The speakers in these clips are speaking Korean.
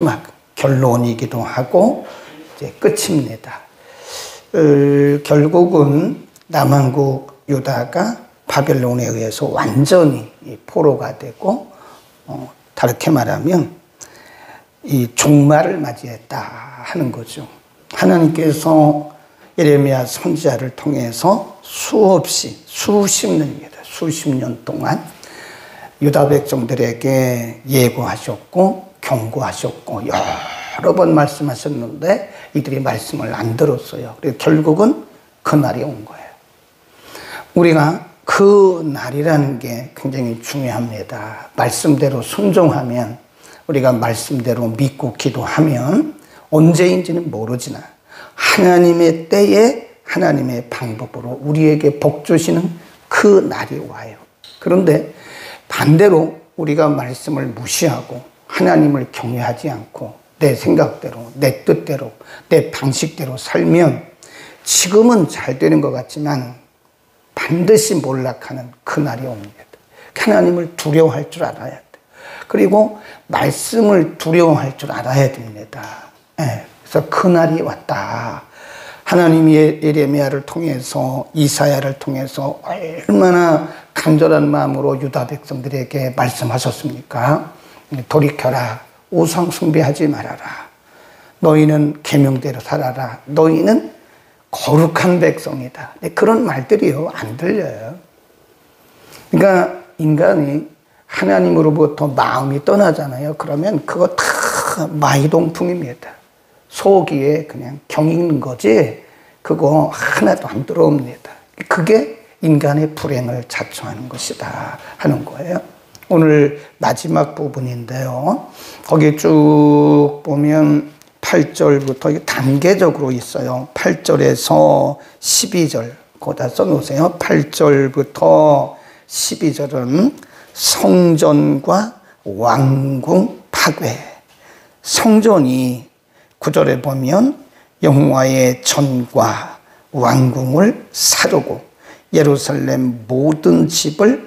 막 결론이기도 하고 이제 끝입니다. 결국은 남한국 유다가 바벨론에 의해서 완전히 포로가 되고 다르게 말하면 이 종말을 맞이했다 하는 거죠. 하나님께서 예레미야 선지자를 통해서 수없이 수십 년 동안 유다 백성들에게 예고하셨고 경고하셨고 여러 번 말씀하셨는데 이들이 말씀을 안 들었어요. 그래서 결국은 그 날이 온 거예요. 우리가 그 날이라는 게 굉장히 중요합니다. 말씀대로 순종하면, 우리가 말씀대로 믿고 기도하면 언제인지는 모르지만 하나님의 때에 하나님의 방법으로 우리에게 복 주시는 그 날이 와요. 그런데 반대로 우리가 말씀을 무시하고 하나님을 경외하지 않고 내 생각대로, 내 뜻대로, 내 방식대로 살면 지금은 잘 되는 것 같지만 반드시 몰락하는 그 날이 옵니다. 하나님을 두려워할 줄 알아야 돼. 그리고 말씀을 두려워할 줄 알아야 됩니다. 그래서 그 날이 왔다. 하나님이 예레미야를 통해서, 이사야를 통해서 얼마나 간절한 마음으로 유다 백성들에게 말씀하셨습니까? 돌이켜라. 우상 숭배하지 말아라. 너희는 계명대로 살아라. 너희는 거룩한 백성이다. 그런 말들이요, 안 들려요. 그러니까 인간이 하나님으로부터 마음이 떠나잖아요. 그러면 그거 다 마이동풍입니다. 속이에 그냥 경 읽는 거지 그거 하나도 안 들어옵니다. 그게 인간의 불행을 자초하는 것이다 하는 거예요. 오늘 마지막 부분인데요. 거기 쭉 보면 8절부터 단계적으로 있어요. 8절에서 12절 거기다 써놓으세요. 8절부터 12절은 성전과 왕궁 파괴. 성전이 9절에 보면 여호와의 전과 왕궁을 사르고 예루살렘 모든 집을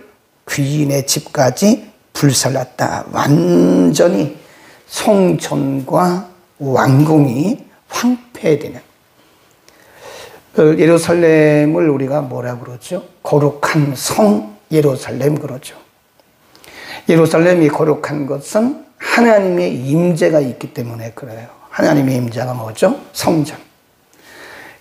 귀인의 집까지 불살랐다. 완전히 성전과 왕궁이 황폐되는, 예루살렘을 우리가 뭐라 그러죠? 거룩한 성 예루살렘 그러죠. 예루살렘이 거룩한 것은 하나님의 임재가 있기 때문에 그래요. 하나님의 임재가 뭐죠? 성전.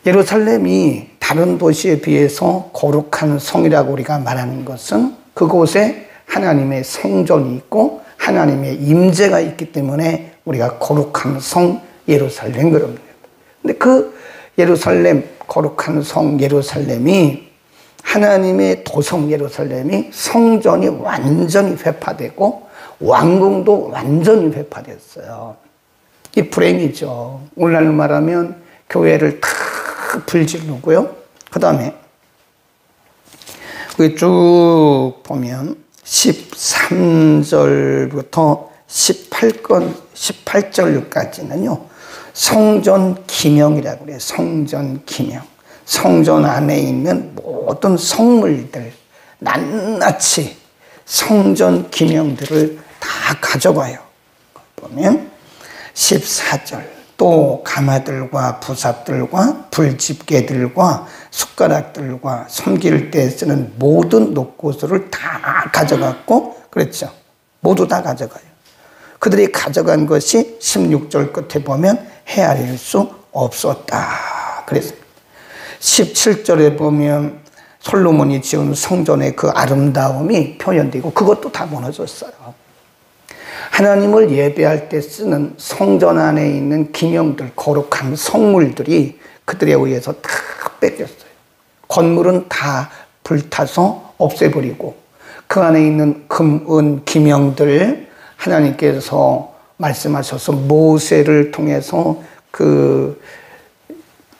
예루살렘이 다른 도시에 비해서 거룩한 성이라고 우리가 말하는 것은 그곳에 하나님의 성전이 있고 하나님의 임재가 있기 때문에 우리가 거룩한 성 예루살렘 그럽니다. 근데 그 예루살렘, 거룩한 성 예루살렘이, 하나님의 도성 예루살렘이 성전이 완전히 회파되고 왕궁도 완전히 회파됐어요. 이 불행이죠. 오늘날 말하면 교회를 다 불지르고요. 그 다음에 쭉 보면 13절부터 18절까지는요. 성전 기명이라고 그래요. 성전 기명. 성전 안에 있는 모든 성물들, 낱낱이 성전 기명들을 다 가져가요. 보면 14절 또 가마들과 부삽들과 불집게들과 숟가락들과 섬길 때 쓰는 모든 녹고수를 다 가져갔고 그랬죠. 모두 다 가져가요. 그들이 가져간 것이 16절 끝에 보면 헤아릴 수 없었다. 그랬습니다. 17절에 보면 솔로몬이 지은 성전의 그 아름다움이 표현되고 그것도 다 무너졌어요. 하나님을 예배할 때 쓰는 성전 안에 있는 기명들, 거룩한 성물들이 그들에 의해서 다 뺏겼어요. 건물은 다 불타서 없애버리고 그 안에 있는 금, 은, 기명들 하나님께서 말씀하셔서 모세를 통해서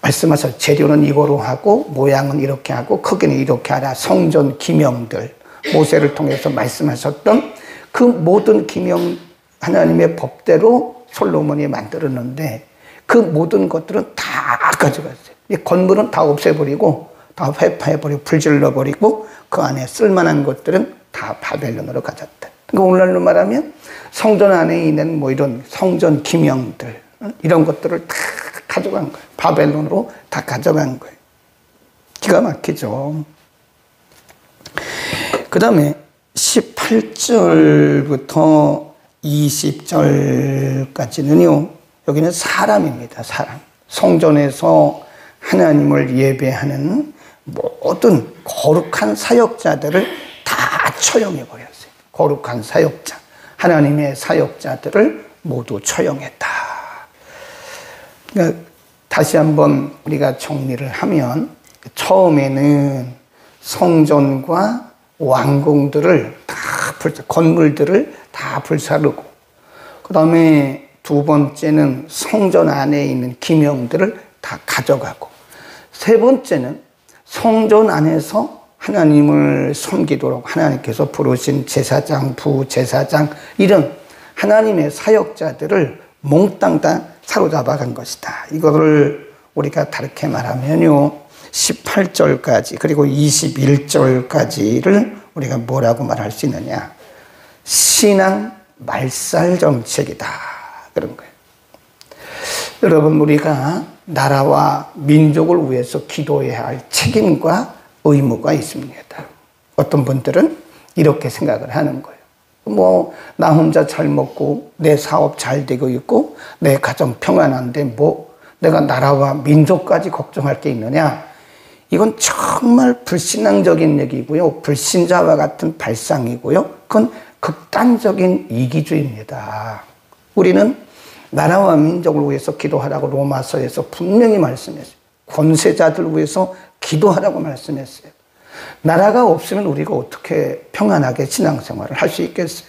말씀하셔서 재료는 이거로 하고 모양은 이렇게 하고 크기는 이렇게 하라. 성전 기명들 모세를 통해서 말씀하셨던 그 모든 기명, 하나님의 법대로 솔로몬이 만들었는데 그 모든 것들은 다 가져갔어요. 이 건물은 다 없애버리고 다 회파해버리고 불질러버리고 그 안에 쓸만한 것들은 다 바벨론으로 가졌다. 그러니까 오늘날로 말하면 성전 안에 있는 뭐 이런 성전 기명들, 이런 것들을 다 가져간 거예요. 바벨론으로 다 가져간 거예요. 기가 막히죠. 그 다음에 18절부터 20절까지는요, 여기는 사람입니다. 사람. 성전에서 하나님을 예배하는 모든 거룩한 사역자들을 다 처형해 버렸어요. 거룩한 사역자, 하나님의 사역자들을 모두 처형했다. 그러니까 다시 한번 우리가 정리를 하면, 처음에는 성전과 왕궁들을 다 건물들을 다 불사르고, 그 다음에 두 번째는 성전 안에 있는 기명들을 다 가져가고, 세 번째는 성전 안에서 하나님을 섬기도록 하나님께서 부르신 제사장, 부제사장, 이런 하나님의 사역자들을 몽땅 다 사로잡아 간 것이다. 이거를 우리가 다르게 말하면요, 18절까지 그리고 21절까지를 우리가 뭐라고 말할 수 있느냐, 신앙 말살 정책이다, 그런 거예요. 여러분, 우리가 나라와 민족을 위해서 기도해야 할 책임과 의무가 있습니다. 어떤 분들은 이렇게 생각을 하는 거예요. 뭐 나 혼자 잘 먹고 내 사업 잘 되고 있고 내 가정 평안한데 뭐 내가 나라와 민족까지 걱정할 게 있느냐. 이건 정말 불신앙적인 얘기고요, 불신자와 같은 발상이고요, 그건 극단적인 이기주의입니다. 우리는 나라와 민족을 위해서 기도하라고 로마서에서 분명히 말씀했어요. 권세자들을 위해서 기도하라고 말씀했어요. 나라가 없으면 우리가 어떻게 평안하게 신앙생활을 할 수 있겠어요?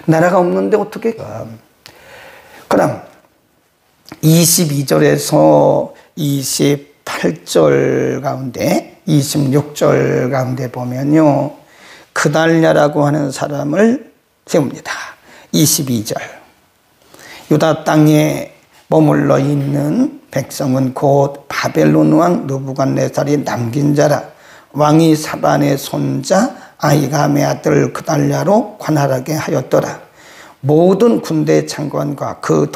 나라가 없는데 어떻게? 그 다음 22절에서 28절 가운데, 26절 가운데 보면요, 그달랴라고 하는 사람을 세웁니다. 22절, 유다 땅에 머물러 있는 백성은 곧 바벨론 왕 느부갓네살이 남긴 자라. 왕이 사반의 손자 아히감의 아들 그달랴로 관할하게 하였더라. 모든 군대 장관과 그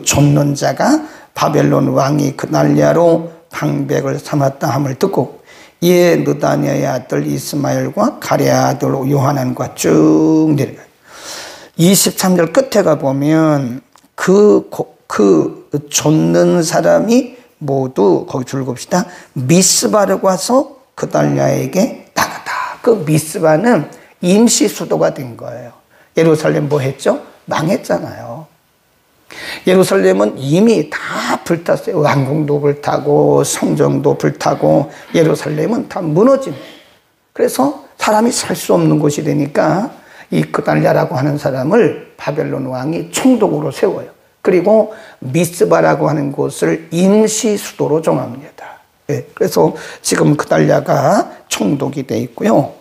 좇는 자가 바벨론 왕이 그달랴로 방백을 삼았다 함을 듣고, 이에 느다냐의 아들 이스마엘과 가랴의 아들 요하난과 쭉 내려가요. 23절 끝에 가보면 그 좇는 사람이 모두, 거기 줄봅시다, 미스바를 와서 그달랴에게 나갔다. 그 미스바는 임시 수도가 된 거예요. 예루살렘 뭐 했죠? 망했잖아요. 예루살렘은 이미 다 불탔어요. 왕궁도 불타고 성전도 불타고 예루살렘은 다 무너진. 그래서 사람이 살 수 없는 곳이 되니까 이 그달랴라고 하는 사람을 바벨론 왕이 총독으로 세워요. 그리고 미스바라고 하는 곳을 임시 수도로 정합니다. 네, 그래서 지금 그달랴가 총독이 되어 있고요.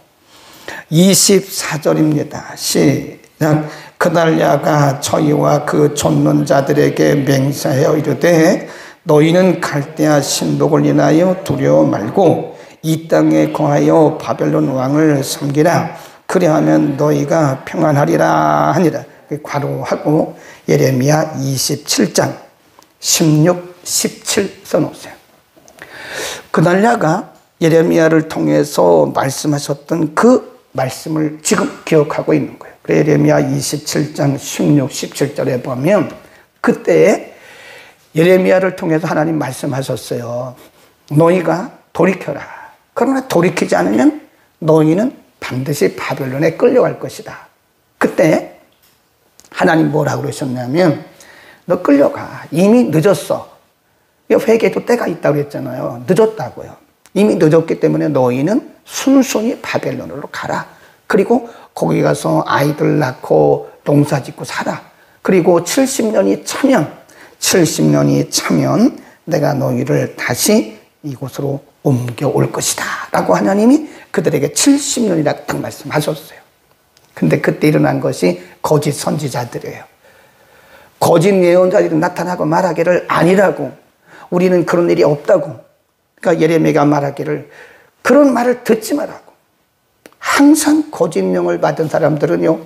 24절입니다. 시작. 그달랴가 저희와 그 좇는 자들에게 맹세하여 이르되, 너희는 갈대아 신복을 인하여 두려워 말고 이 땅에 거하여 바벨론 왕을 섬기라. 그리하면 너희가 평안하리라 하니라. 괄호하고 예레미야 27장 16, 17 써놓으세요. 그달랴가 예레미야를 통해서 말씀하셨던 그 말씀을 지금 기억하고 있는 거예요. 예레미야 27장 16, 17절에 보면 그때 예레미야를 통해서 하나님 말씀하셨어요. 너희가 돌이켜라. 그러나 돌이키지 않으면 너희는 반드시 바벨론에 끌려갈 것이다. 그때 하나님 뭐라고 그러셨냐면, 너 끌려가. 이미 늦었어. 회개도 때가 있다고 그랬잖아요. 늦었다고요. 이미 늦었기 때문에 너희는 순순히 바벨론으로 가라. 그리고 거기 가서 아이들 낳고 농사 짓고 살아. 그리고 70년이 차면 내가 너희를 다시 이곳으로 옮겨올 것이다 라고 하나님이 그들에게 70년이라고 딱 말씀하셨어요. 근데 그때 일어난 것이 거짓 선지자들이에요. 거짓 예언자들이 나타나고 말하기를 아니라고, 우리는 그런 일이 없다고. 그러니까 예레미야가 말하기를 그런 말을 듣지 말라고. 항상 거짓 명을 받은 사람들은요,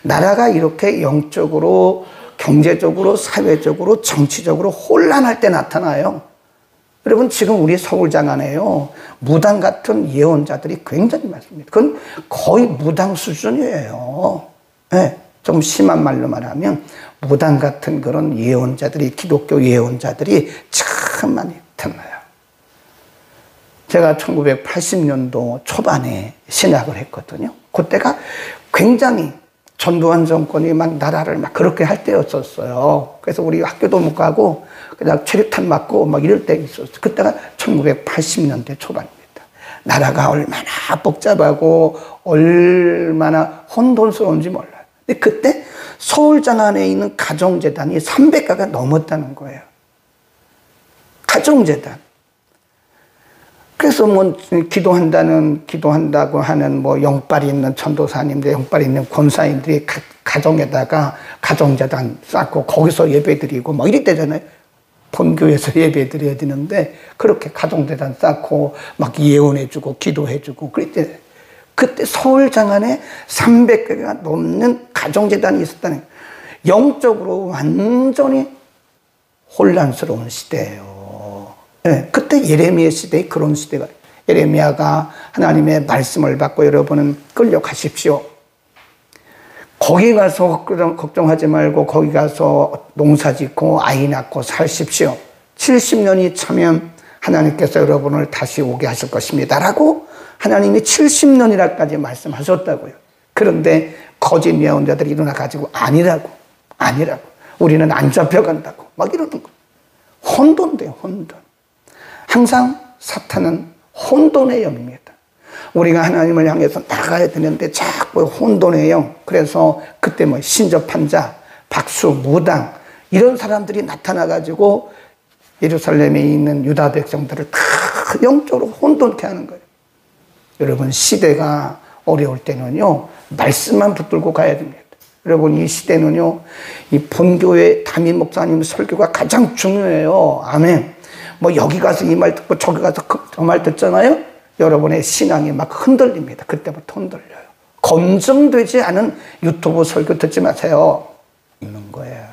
나라가 이렇게 영적으로, 경제적으로, 사회적으로, 정치적으로 혼란할 때 나타나요. 여러분, 지금 우리 서울 장안에요, 무당 같은 예언자들이 굉장히 많습니다. 그건 거의 무당 수준이에요. 네, 좀 심한 말로 말하면 무당 같은 그런 예언자들이, 기독교 예언자들이 참 많이 태어나요. 제가 1980년도 초반에 신학을 했거든요. 그때가 굉장히 전두환 정권이 막 나라를 막 그렇게 할 때였었어요. 그래서 우리 학교도 못 가고 그냥 체류탄 맞고 막 이럴 때 있었어요. 그때가 1980년대 초반입니다. 나라가 얼마나 복잡하고 얼마나 혼돈스러운지 몰라요. 근데 그때 서울 장안에 있는 가정재단이 300가가 넘었다는 거예요. 가정재단. 그래서 뭐 기도한다고 하는 뭐 영빨이 있는 전도사님들, 영빨이 있는 권사님들이 가정에다가 가정재단 쌓고 거기서 예배드리고 뭐 이랬대잖아요. 본교에서 예배드려야 되는데 그렇게 가정재단 쌓고 막 예언해주고 기도해주고 그랬대. 그때 서울 장안에 300개가 넘는 가정재단이 있었다는 거예요. 영적으로 완전히 혼란스러운 시대예요. 네, 그때 예레미야 시대에 그런 시대가, 예레미야가 하나님의 말씀을 받고 여러분은 끌려가십시오. 거기 가서 걱정하지 말고 거기 가서 농사 짓고 아이 낳고 사십시오. 70년이 차면 하나님께서 여러분을 다시 오게 하실 것입니다 라고 하나님이 70년이라까지 말씀하셨다고요. 그런데 거짓 예언자들이 일어나가지고 아니라고 우리는 안 잡혀간다고 막 이러는 거예요. 혼돈돼요, 혼돈. 항상 사탄은 혼돈의 영입니다. 우리가 하나님을 향해서 나가야 되는데 자꾸 혼돈의 영. 그래서 그때 뭐 신접한 자, 박수, 무당 이런 사람들이 나타나가지고 예루살렘에 있는 유다 백성들을 다 영적으로 혼돈케 하는 거예요. 여러분, 시대가 어려울 때는요, 말씀만 붙들고 가야 됩니다. 여러분, 이 시대는요, 이 본교회 담임 목사님 설교가 가장 중요해요. 아멘. 뭐 여기 가서 이 말 듣고 저기 가서 저 말 듣잖아요. 여러분의 신앙이 막 흔들립니다. 그때부터 흔들려요. 검증되지 않은 유튜브 설교 듣지 마세요. 있는 거예요.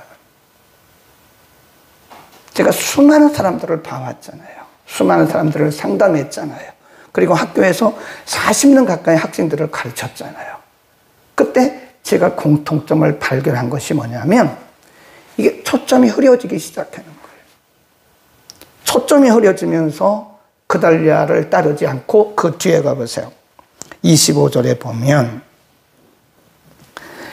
제가 수많은 사람들을 봐왔잖아요. 수많은 사람들을 상담했잖아요. 그리고 학교에서 40년 가까이 학생들을 가르쳤잖아요. 그때 제가 공통점을 발견한 것이 뭐냐면 이게 초점이 흐려지기 시작하는 거예요. 초점이 흐려지면서 그달리아를 따르지 않고 그 뒤에 가보세요. 25절에 보면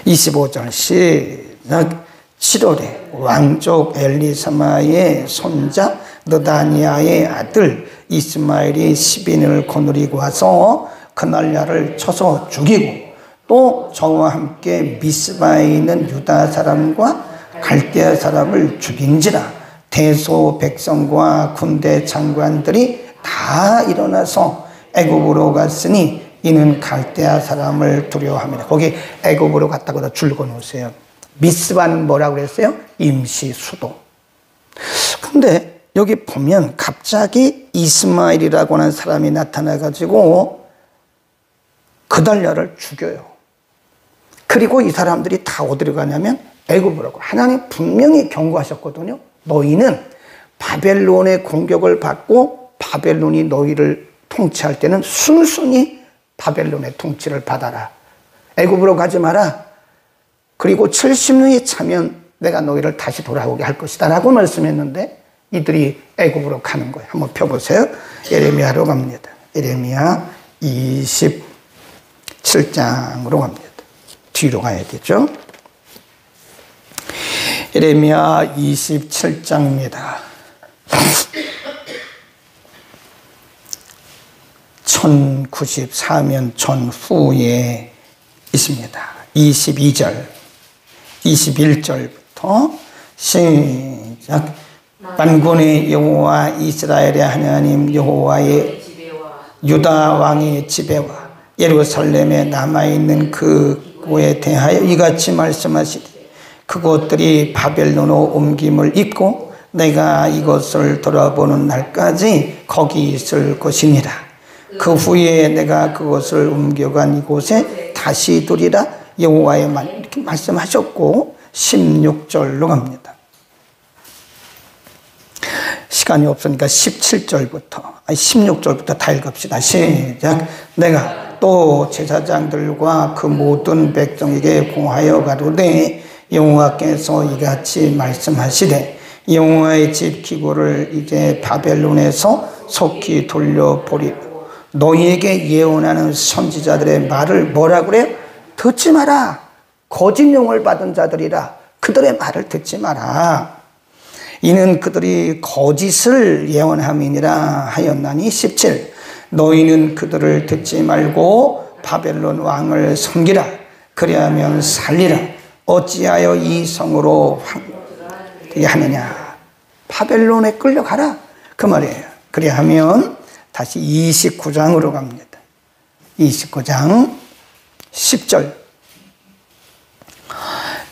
25절 시작. 7월에 왕족 엘리사마의 손자 느다니아의 아들 이스마엘이 10인을 거느리고 와서 그날야를 쳐서 죽이고 또 저와 함께 미스바에 있는 유다 사람과 갈대아 사람을 죽인지라. 대소 백성과 군대 장관들이 다 일어나서 애굽으로 갔으니 이는 갈대아 사람을 두려워합니다. 거기 애굽으로 갔다고 줄거 놓으세요. 미스바는 뭐라고 그랬어요? 임시 수도. 근데 여기 보면 갑자기 이스마엘이라고 하는 사람이 나타나가지고 그달랴를 죽여요. 그리고 이 사람들이 다 어디로 가냐면 애굽으로 가고. 하나님 분명히 경고하셨거든요. 너희는 바벨론의 공격을 받고 바벨론이 너희를 통치할 때는 순순히 바벨론의 통치를 받아라. 애굽으로 가지 마라. 그리고 70년이 차면 내가 너희를 다시 돌아오게 할 것이다 라고 말씀했는데 이들이 애굽으로 가는 거예요. 한번 펴보세요. 예레미야로 갑니다. 예레미야 27장으로 갑니다. 뒤로 가야 되죠. 예레미야 27장입니다. 1094년 전후에 있습니다. 22절, 21절부터 시작. 만군의 여호와 이스라엘의 하나님 여호와의 유다 왕의 지배와 예루살렘에 남아있는 그곳에 대하여 이같이 말씀하시되 그것들이 바벨론으로 옮김을 입고 내가 이것을 돌아보는 날까지 거기 있을 것이니라. 그 후에 내가 그것을 옮겨간 이곳에 다시 두리라. 여호와의 말 이렇게 말씀하셨고 16절로 갑니다. 시간이 없으니까 16절부터 다 읽읍시다. 시작. 내가 또 제사장들과 그 모든 백성에게 공하여 가로되 여호와께서 이같이 말씀하시되 여호와의 집 기구를 이제 바벨론에서 속히 돌려보리라. 너희에게 예언하는 선지자들의 말을 뭐라 그래요? 듣지 마라. 거짓 용을 받은 자들이라. 그들의 말을 듣지 마라. 이는 그들이 거짓을 예언함이니라 하였나니 17. 너희는 그들을 듣지 말고 바벨론 왕을 섬기라. 그리하면 살리라. 어찌하여 이 성으로 하느냐. 바벨론에 끌려가라 그 말이에요. 그리하면 다시 29장으로 갑니다. 29장 10절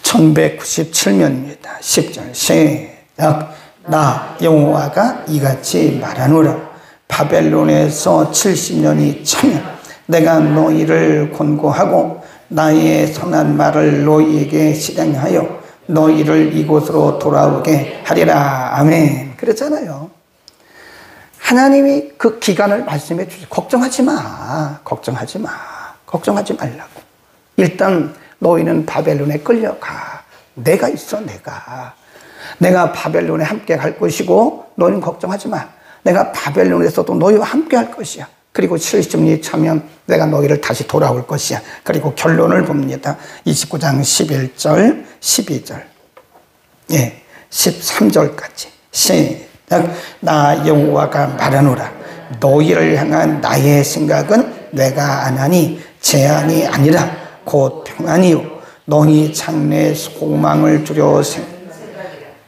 1197년입니다. 10절 시작. 나 여호와가 이같이 말하노라. 바벨론에서 70년이 차면 내가 너희를 권고하고 나의 선한 말을 너희에게 실행하여 너희를 이곳으로 돌아오게 하리라. 아멘. 그랬잖아요. 하나님이 그 기간을 말씀해 주시죠. 걱정하지 마. 걱정하지 마. 걱정하지 말라고. 일단 너희는 바벨론에 끌려가. 내가 있어. 내가 바벨론에 함께 갈 것이고 너희는 걱정하지 마. 내가 바벨론에서도 너희와 함께 할 것이야. 그리고 70년이 차면 내가 너희를 다시 돌아올 것이야. 그리고 결론을 봅니다. 29장 11절 12절 13절까지 시작. 나 여호와가 말하노라. 너희를 향한 나의 생각은 내가 안 하니 재앙이 아니라 곧 평안이요 너희 장래에 소망을 주려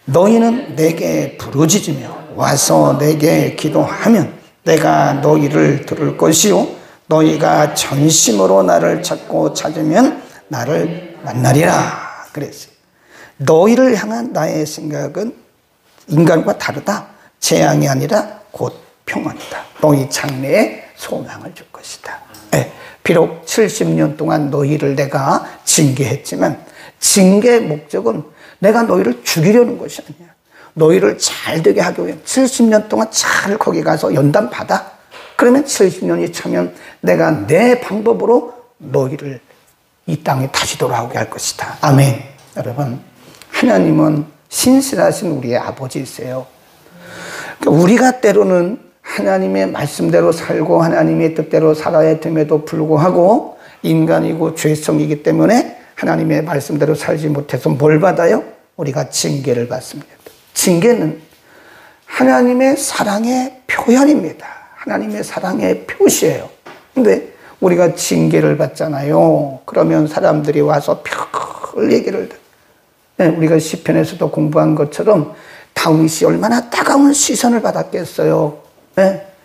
너희는 내게 부르짖으며 와서 내게 기도하면 내가 너희를 들을 것이요 너희가 전심으로 나를 찾으면 나를 만나리라 그랬어요. 너희를 향한 나의 생각은 인간과 다르다. 재앙이 아니라 곧 평안이다. 너희 장래에 소망을 줄 것이다. 비록 70년 동안 너희를 내가 징계했지만 징계의 목적은 내가 너희를 죽이려는 것이 아니야. 너희를 잘 되게 하기 위해 70년 동안 잘 거기 가서 연단 받아. 그러면 70년이 차면 내가 내 방법으로 너희를 이 땅에 다시 돌아오게 할 것이다. 아멘. 여러분, 하나님은 신실하신 우리의 아버지이세요. 우리가 때로는 하나님의 말씀대로 살고 하나님의 뜻대로 살아야 됨에도 불구하고 인간이고 죄성이기 때문에 하나님의 말씀대로 살지 못해서 뭘 받아요? 우리가 징계를 받습니다. 징계는 하나님의 사랑의 표현입니다. 하나님의 사랑의 표시예요. 근데 우리가 징계를 받잖아요. 그러면 사람들이 와서 별 얘기를 우리가 시편에서도 공부한 것처럼 다윗이 얼마나 따가운 시선을 받았겠어요.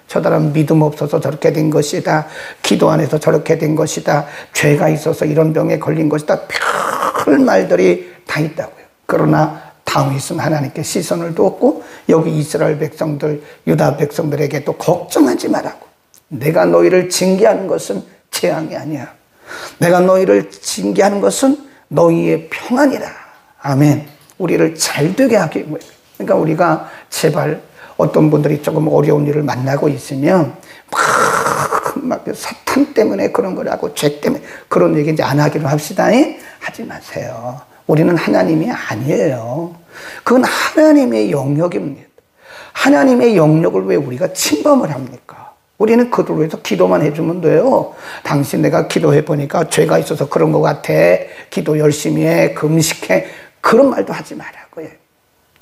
저 사람 믿음 없어서 저렇게 된 것이다. 기도 안 해서 저렇게 된 것이다. 죄가 있어서 이런 병에 걸린 것이다. 별 말들이 다 있다고요. 그러나 다윗은 하나님께 시선을 두었고 여기 이스라엘 백성들, 유다 백성들에게도 걱정하지 말라고. 내가 너희를 징계하는 것은 재앙이 아니야. 내가 너희를 징계하는 것은 너희의 평안이라. 아멘. 우리를 잘 되게 하기 위해. 그러니까 우리가 제발 어떤 분들이 조금 어려운 일을 만나고 있으면 막 사탄 때문에 그런 거라고 죄 때문에 그런 얘기 이제 안 하기로 합시다. 하지 마세요. 우리는 하나님이 아니에요. 그건 하나님의 영역입니다. 하나님의 영역을 왜 우리가 침범을 합니까? 우리는 그들을 위해서 기도만 해주면 돼요. 당신 내가 기도해 보니까 죄가 있어서 그런 것 같아. 기도 열심히 해. 금식해. 그런 말도 하지 말라고요.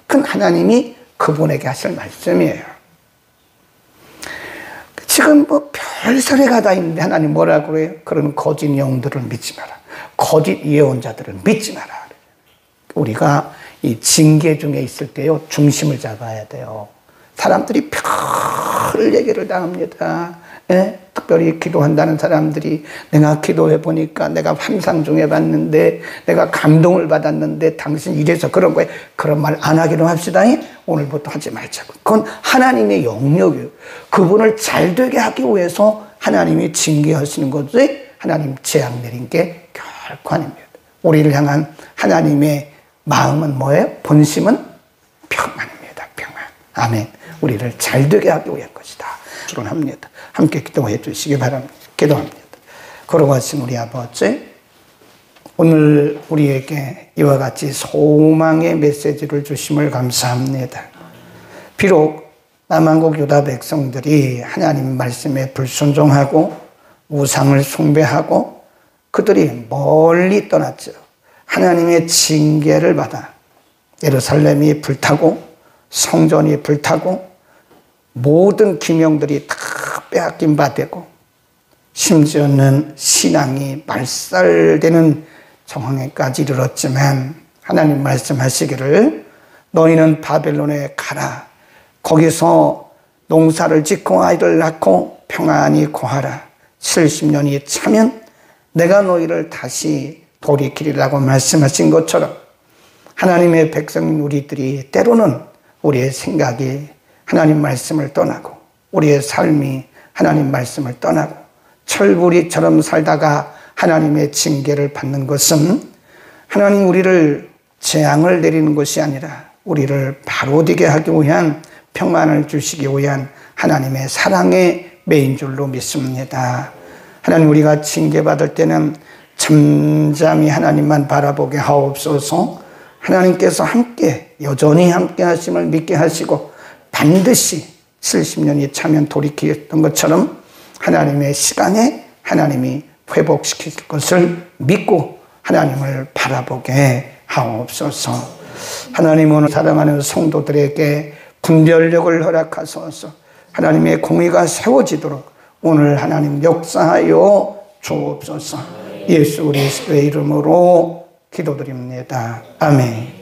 그건 하나님이 그분에게 하실 말씀이에요. 지금 뭐 별소리가 다 있는데 하나님 뭐라고 그래요? 그런 거짓 영들을 믿지 마라. 거짓 예언자들을 믿지 마라. 우리가 이 징계 중에 있을 때요, 중심을 잡아야 돼요. 사람들이 별 얘기를 다 합니다. 특별히 기도한다는 사람들이 내가 기도해 보니까 내가 환상 중에 봤는데 내가 감동을 받았는데 당신 이래서 그런 거에 그런 말 안 하기로 합시다. 오늘부터 하지 말자고. 그건 하나님의 영역이에요. 그분을 잘 되게 하기 위해서 하나님이 징계하시는 것이 하나님 재앙 내린 게 결코 아닙니다. 우리를 향한 하나님의 마음은 뭐예요? 본심은 평안입니다. 평안. 아멘. 우리를 잘되게 하기 위한 것이다. 합니다. 함께 기도해 주시기 바랍니다. 기도합니다. 걸어가신 우리 아버지, 오늘 우리에게 이와 같이 소망의 메시지를 주심을 감사합니다. 비록 남한국 유다 백성들이 하나님 말씀에 불순종하고 우상을 숭배하고 그들이 멀리 떠났죠. 하나님의 징계를 받아 예루살렘이 불타고 성전이 불타고 모든 기명들이 다 빼앗긴 바 되고 심지어는 신앙이 말살되는 상황에까지 이르렀지만 하나님 말씀하시기를 너희는 바벨론에 가라. 거기서 농사를 짓고 아이를 낳고 평안히 거하라. 70년이 차면 내가 너희를 다시 돌이키리라고 말씀하신 것처럼 하나님의 백성인 우리들이 때로는 우리의 생각이 하나님 말씀을 떠나고 우리의 삶이 하나님 말씀을 떠나고 철부리처럼 살다가 하나님의 징계를 받는 것은 하나님 우리를 재앙을 내리는 것이 아니라 우리를 바로되게 하기 위한 평안을 주시기 위한 하나님의 사랑의 메인 줄로 믿습니다. 하나님 우리가 징계받을 때는 잠잠히 하나님만 바라보게 하옵소서. 하나님께서 함께 여전히 함께 하심을 믿게 하시고 반드시 70년이 차면 돌이키던 것처럼 하나님의 시간에 하나님이 회복시킬 것을 믿고 하나님을 바라보게 하옵소서. 하나님 오늘 사랑하는 성도들에게 분별력을 허락하소서. 하나님의 공의가 세워지도록 오늘 하나님 역사하여 주옵소서. 예수 그리스도의 이름으로 기도드립니다. 아멘.